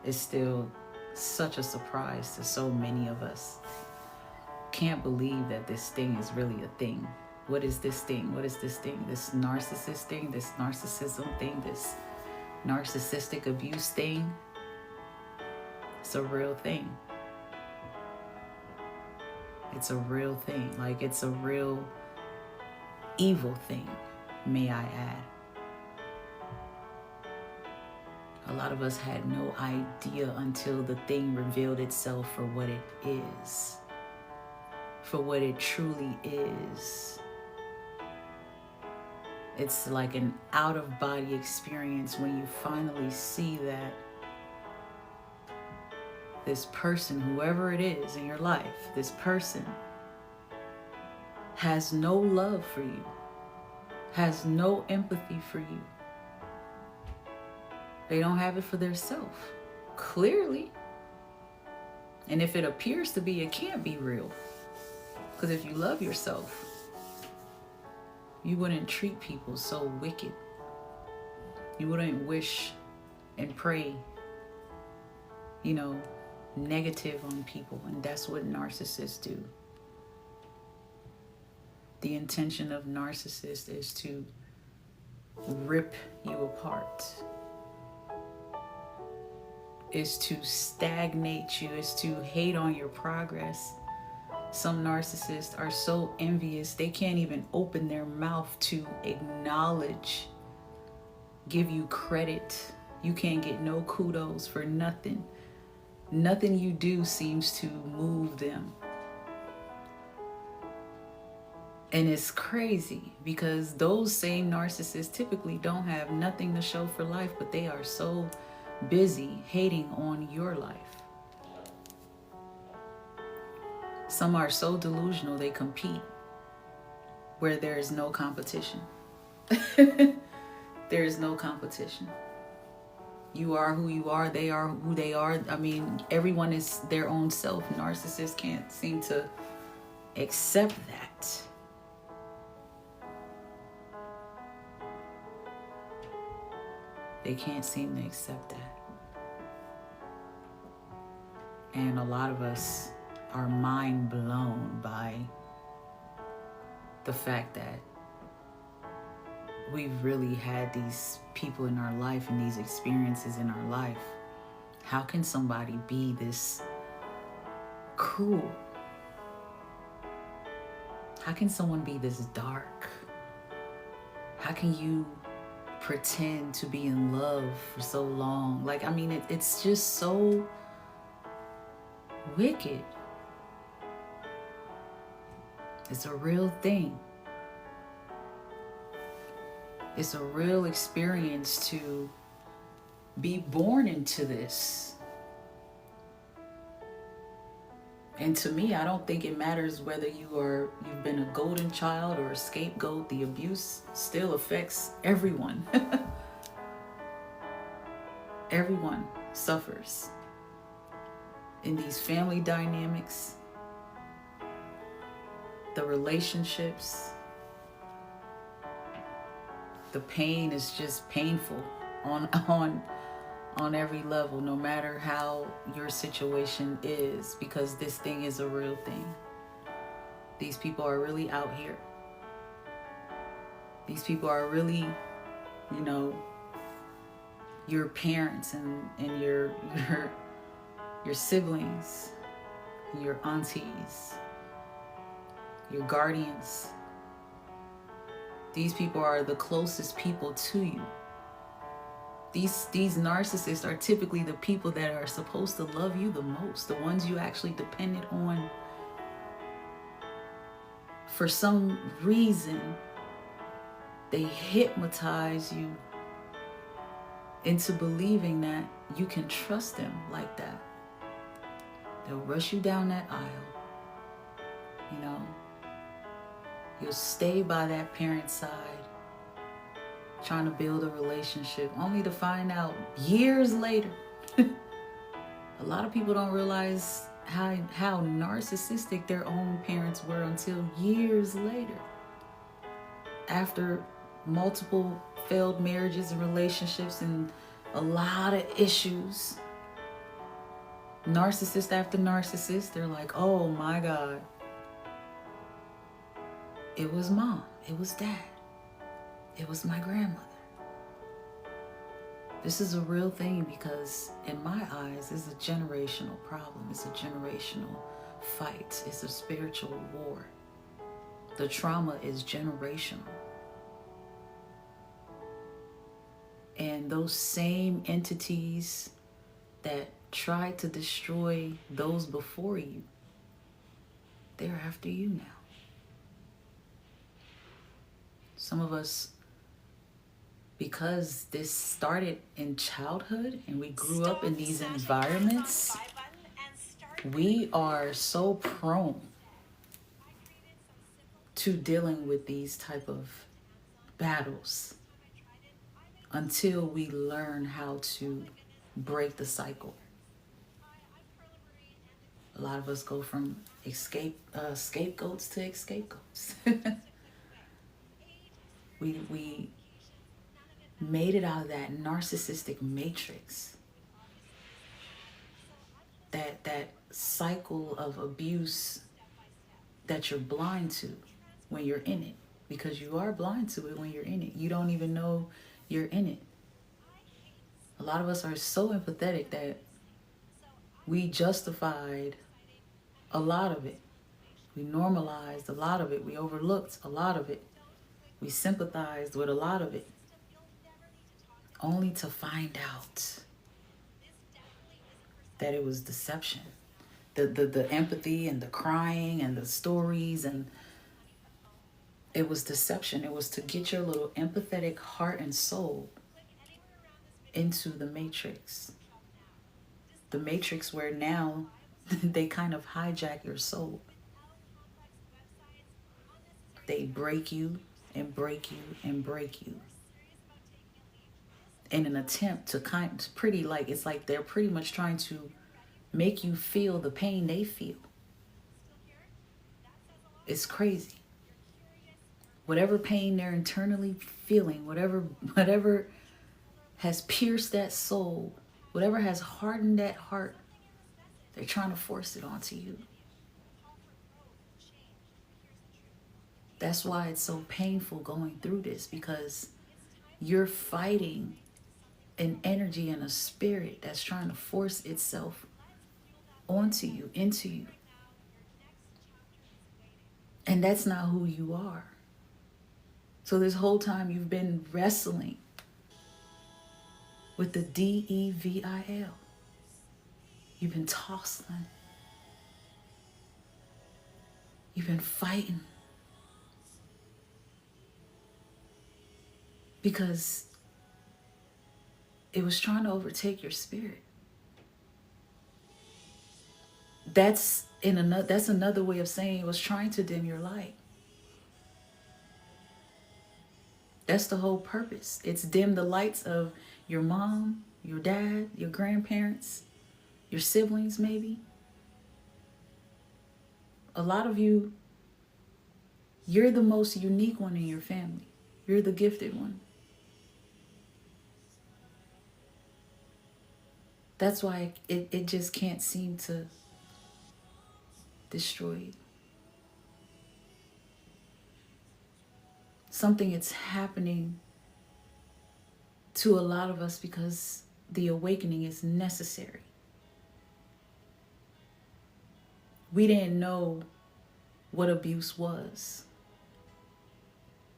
is still such a surprise to so many of us. Can't believe that this thing is really a thing. What is this thing? What is this thing? This narcissist thing, this narcissism thing, this narcissistic abuse thing. It's a real thing. It's a real thing. Like, it's a real evil thing, may I add. A lot of us had no idea until the thing revealed itself for what it is, for what it truly is. It's like an out-of-body experience when you finally see that this person, whoever it is in your life, this person has no love for you, has no empathy for you. They don't have it for themselves, clearly. And if it appears to be, it can't be real. Because if you love yourself, you wouldn't treat people so wicked. You wouldn't wish and pray, negative on people. And that's what narcissists do. The intention of narcissists is to rip you apart, is to stagnate you, is to hate on your progress. Some narcissists are so envious, they can't even open their mouth to acknowledge, give you credit. You can't get no kudos for nothing. Nothing you do seems to move them. And it's crazy because those same narcissists typically don't have nothing to show for life, but they are so busy hating on your life. Some are so delusional they compete where there is no competition. There is no competition. You are who you are, they are who they are. I mean, everyone is their own self. Narcissists can't seem to accept that. They can't seem to accept that. And a lot of us are mind blown by the fact that we've really had these people in our life and these experiences in our life. How can somebody be this cruel? How can someone be this dark? How can you pretend to be in love for so long? Like, I mean, it's just so wicked. It's a real thing. It's a real experience to be born into this. And to me, I don't think it matters whether you've been a golden child or a scapegoat. The abuse still affects everyone. Everyone suffers in these family dynamics, the relationships. The pain is just painful on every level, no matter how your situation is, because this thing is a real thing. These people are really out here. These people are really, your parents and your siblings, your aunties, your guardians. These people are the closest people to you. These narcissists are typically the people that are supposed to love you the most, the ones you actually depended on. For some reason, they hypnotize you into believing that you can trust them like that. They'll rush you down that aisle. You'll stay by that parent's side, trying to build a relationship, only to find out years later. A lot of people don't realize how narcissistic their own parents were until years later. After multiple failed marriages and relationships and a lot of issues, Narcissist after narcissist, they're like, oh my God, it was mom, it was dad, it was my grandmother. This is a real thing because in my eyes, it's a generational problem. It's a generational fight. It's a spiritual war. The trauma is generational. And those same entities that tried to destroy those before you, they're after you now. Some of us, because this started in childhood and we grew up in these environments, we are so prone to dealing with these type of battles until we learn how to break the cycle. A lot of us go from scapegoats to scapegoats. we made it out of that narcissistic matrix, that cycle of abuse that you're blind to when you're in it, because you are blind to it when you're in it. You don't even know you're in it. A lot of us are so empathetic that we justified a lot of it. We normalized a lot of it. We overlooked a lot of it. We sympathized with a lot of it, only to find out that it was deception. The empathy and the crying and the stories, and it was deception. It was to get your little empathetic heart and soul into the matrix. The matrix where now they kind of hijack your soul. They break you and break you and break you in an attempt to it's like they're pretty much trying to make you feel the pain they feel. It's crazy. Whatever pain they're internally feeling, whatever has pierced that soul, whatever has hardened that heart, they're trying to force it onto you. That's why it's so painful going through this, because you're fighting an energy and a spirit that's trying to force itself onto you, into you. And that's not who you are. So this whole time you've been wrestling with the DEVIL. You've been tossing. You've been fighting. Because it was trying to overtake your spirit. That's another way of saying it was trying to dim your light. That's the whole purpose. It's dim the lights of your mom, your dad, your grandparents, your siblings maybe. A lot of you, you're the most unique one in your family. You're the gifted one. That's why it just can't seem to destroy you. Something is happening to a lot of us because the awakening is necessary. We didn't know what abuse was,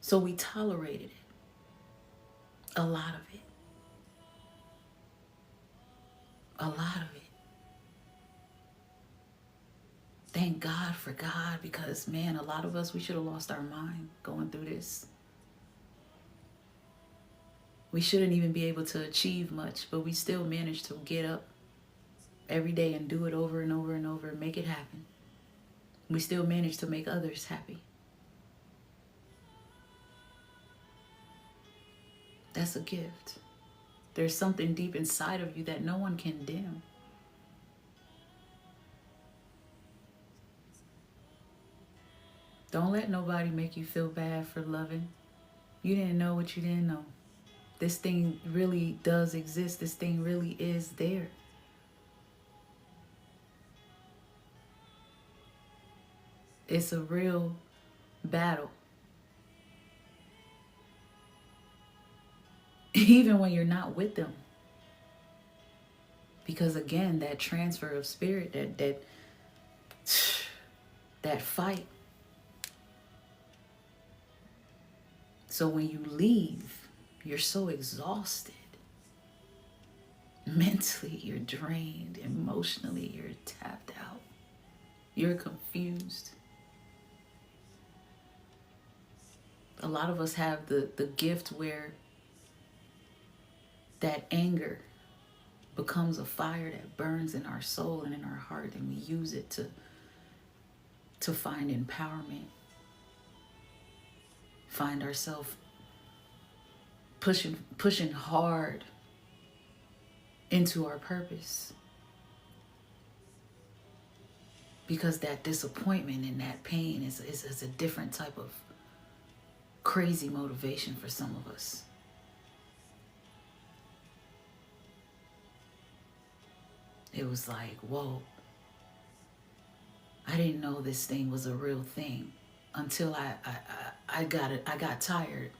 so we tolerated it. A lot of it. A lot of it. Thank God for God, because man, a lot of us, we should have lost our mind going through this. We shouldn't even be able to achieve much, but we still managed to get up every day and do it over and over and over and make it happen. We still managed to make others happy. That's a gift. There's something deep inside of you that no one can dim. Don't let nobody make you feel bad for loving. You didn't know what you didn't know. This thing really does exist. This thing really is there. It's a real battle. Even when you're not with them. Because again, that transfer of spirit, that fight. So when you leave, you're so exhausted. Mentally, you're drained. Emotionally, you're tapped out. You're confused. A lot of us have the gift where that anger becomes a fire that burns in our soul and in our heart, and we use it to find empowerment, find ourselves pushing hard into our purpose. Because that disappointment and that pain is a different type of crazy motivation for some of us. It was like, whoa, I didn't know this thing was a real thing until I got tired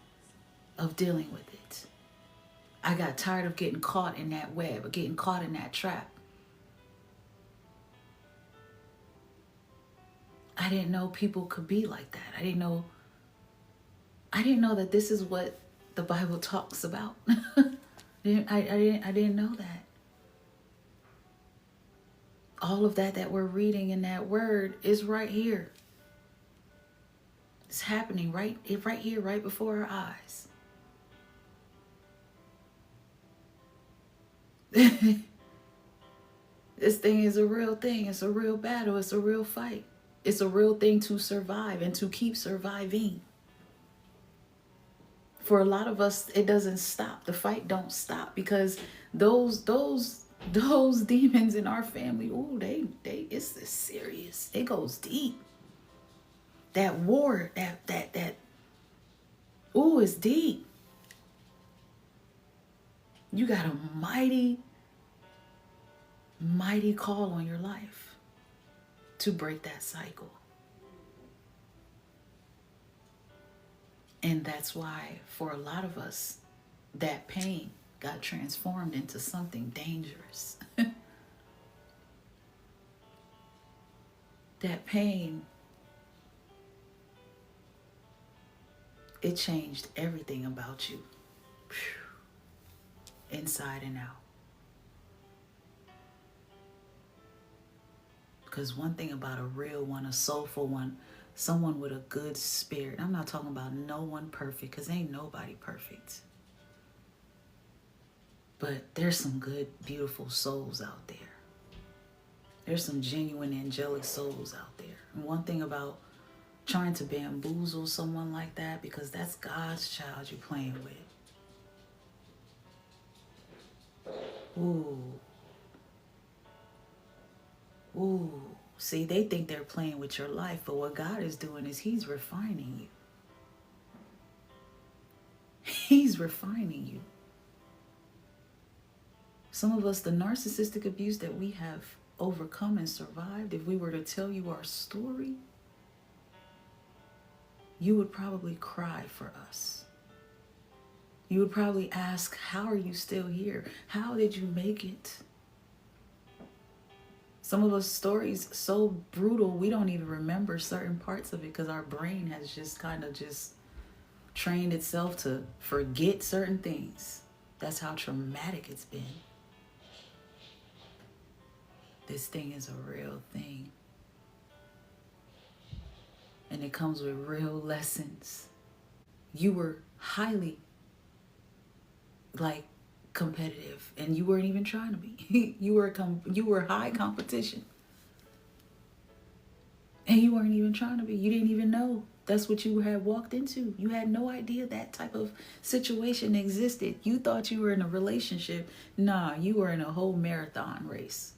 of dealing with it. I got tired of getting caught in that web, of getting caught in that trap. I didn't know people could be like that. I didn't know that this is what the Bible talks about. I didn't know that. All of that we're reading in that word is right here. It's happening right here, right before our eyes. This thing is a real thing. It's a real battle. It's a real fight. It's a real thing to survive and to keep surviving. For a lot of us, it doesn't stop. The fight don't stop because those demons in our family, ooh, it's serious. It goes deep. That war, that ooh, it's deep. You got a mighty call on your life to break that cycle. And that's why for a lot of us, that pain got transformed into something dangerous. That pain, it changed everything about you. Inside and out. Because one thing about a real one, a soulful one, someone with a good spirit. I'm not talking about no one perfect, because ain't nobody perfect. But there's some good, beautiful souls out there. There's some genuine angelic souls out there. And one thing about trying to bamboozle someone like that, because that's God's child you're playing with. Ooh. See, they think they're playing with your life, but what God is doing is He's refining you. He's refining you. Some of us, the narcissistic abuse that we have overcome and survived, if we were to tell you our story, you would probably cry for us. You would probably ask, how are you still here? How did you make it? Some of us stories so brutal, we don't even remember certain parts of it because our brain has just kind of trained itself to forget certain things. That's how traumatic it's been. This thing is a real thing. And it comes with real lessons. You were highly competitive, and you weren't even trying to be. You were high competition, and you weren't even trying to be. You didn't even know that's what you had walked into. You had no idea that type of situation existed. You thought you were in a relationship. Nah, you were in a whole marathon race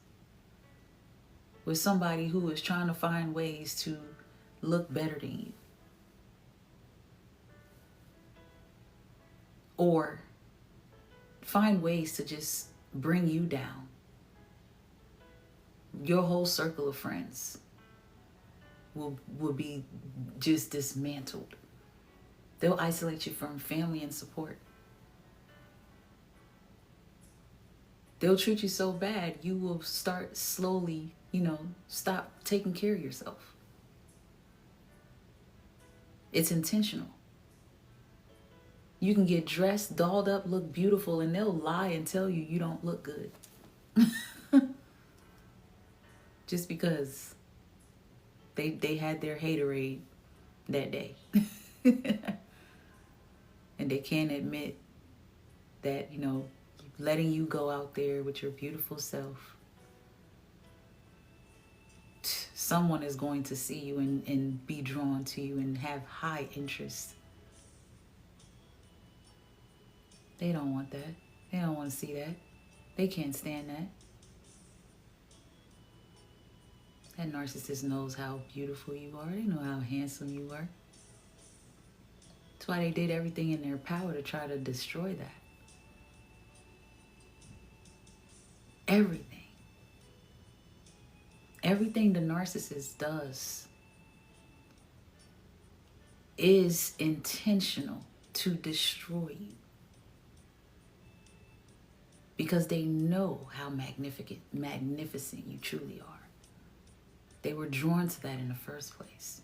with somebody who was trying to find ways to look better than you, or find ways to just bring you down. Your whole circle of friends, will be just dismantled. They'll isolate you from family and support. They'll treat you so bad, you will start slowly, stop taking care of yourself. It's intentional. You can get dressed, dolled up, look beautiful, and they'll lie and tell you you don't look good. Just because they had their haterade that day. And they can't admit that, letting you go out there with your beautiful self, someone is going to see you and be drawn to you and have high interest. They don't want that. They don't want to see that. They can't stand that. That narcissist knows how beautiful you are. They know how handsome you are. That's why they did everything in their power to try to destroy that. Everything. Everything the narcissist does is intentional to destroy you. Because they know how magnificent you truly are. They were drawn to that in the first place.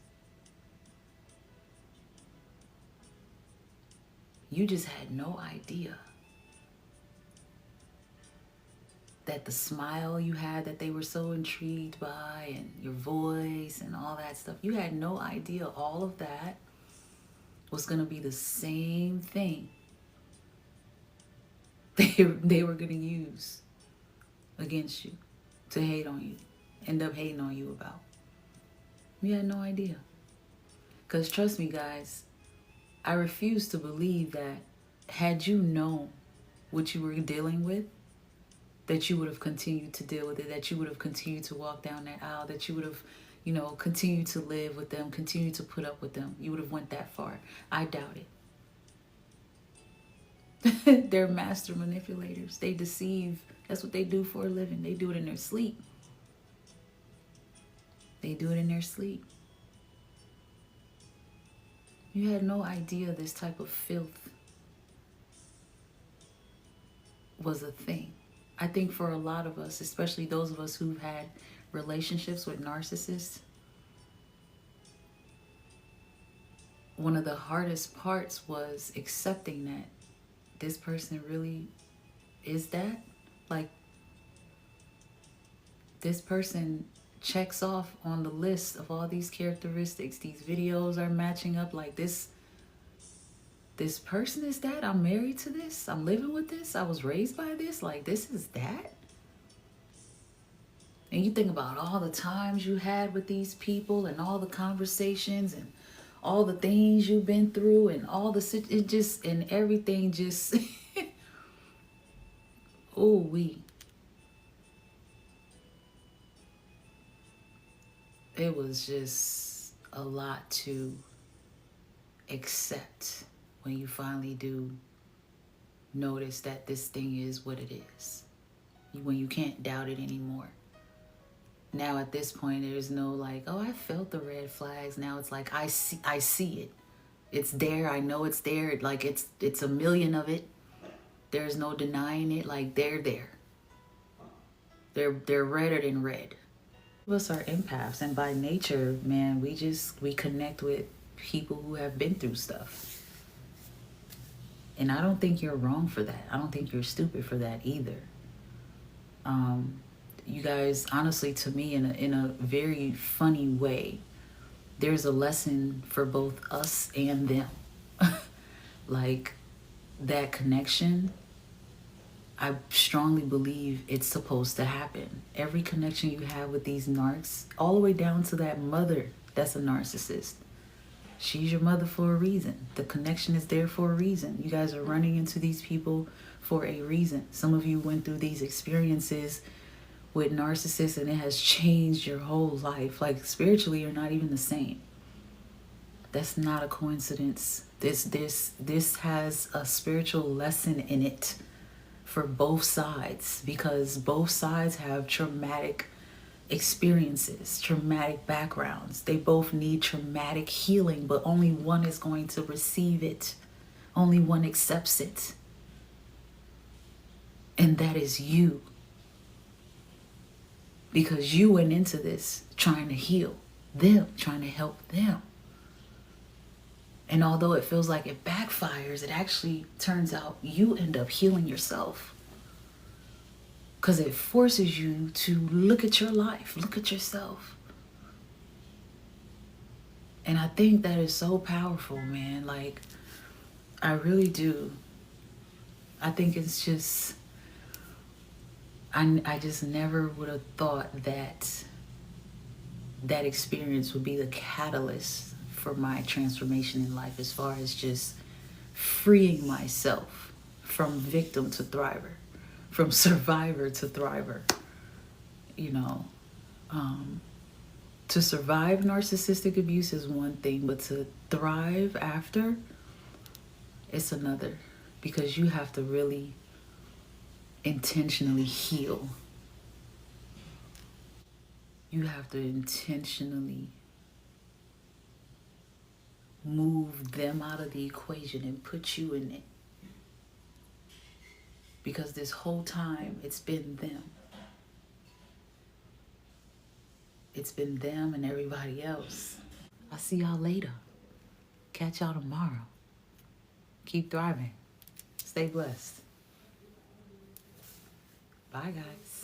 You just had no idea that the smile you had that they were so intrigued by, and your voice and all that stuff, you had no idea all of that was going to be the same thing they were going to use against you, to hate on you, end up hating on you about. You had no idea. Because trust me, guys, I refuse to believe that had you known what you were dealing with, that you would have continued to deal with it, that you would have continued to walk down that aisle, that you would have, continued to live with them, continued to put up with them. You would have went that far. I doubt it. They're master manipulators. They deceive. That's what they do for a living. They do it in their sleep. They do it in their sleep. You had no idea this type of filth was a thing. I think for a lot of us, especially those of us who've had relationships with narcissists, one of the hardest parts was accepting that this person really is that. Like, this person checks off on the list of all these characteristics. These videos are matching up. Like, this person is that. I'm married to this. I'm living with this. I was raised by this. Like, this is that. And you think about all the times you had with these people and all the conversations and all the things you've been through and all the, it just, and everything just, oh, it was just a lot to accept when you finally do notice that this thing is what it is. When you can't doubt it anymore. Now at this point, there's no like, oh, I felt the red flags. Now it's like, I see it. It's there. I know it's there. Like, it's a million of it. There's no denying it. Like, they're there. They're redder than red. Us are empaths, and by nature, man, we connect with people who have been through stuff. And I don't think you're wrong for that. I don't think you're stupid for that either. You guys, honestly, to me, in a very funny way, there's a lesson for both us and them. Like, that connection, I strongly believe it's supposed to happen. Every connection you have with these narcs, all the way down to that mother that's a narcissist. She's your mother for a reason. The connection is there for a reason. You guys are running into these people for a reason. Some of you went through these experiences with narcissists and it has changed your whole life. Like, spiritually, you're not even the same. That's not a coincidence. This has a spiritual lesson in it for both sides, because both sides have traumatic experiences, traumatic backgrounds. They both need traumatic healing, but only one is going to receive it. Only one accepts it. And that is you. Because you went into this trying to heal them, trying to help them. And although it feels like it backfires, it actually turns out you end up healing yourself. Because it forces you to look at your life, look at yourself. And I think that is so powerful, man. Like, I really do. I think it's just, I just never would have thought that that experience would be the catalyst for my transformation in life, as far as just freeing myself from victim to thriver, from survivor to thriver. You know, to survive narcissistic abuse is one thing, but to thrive after, it's another, because you have to really intentionally heal. You have to intentionally move them out of the equation and put you in it. Because this whole time, it's been them. It's been them and everybody else. I'll see y'all later. Catch y'all tomorrow. Keep thriving. Stay blessed. Bye, guys.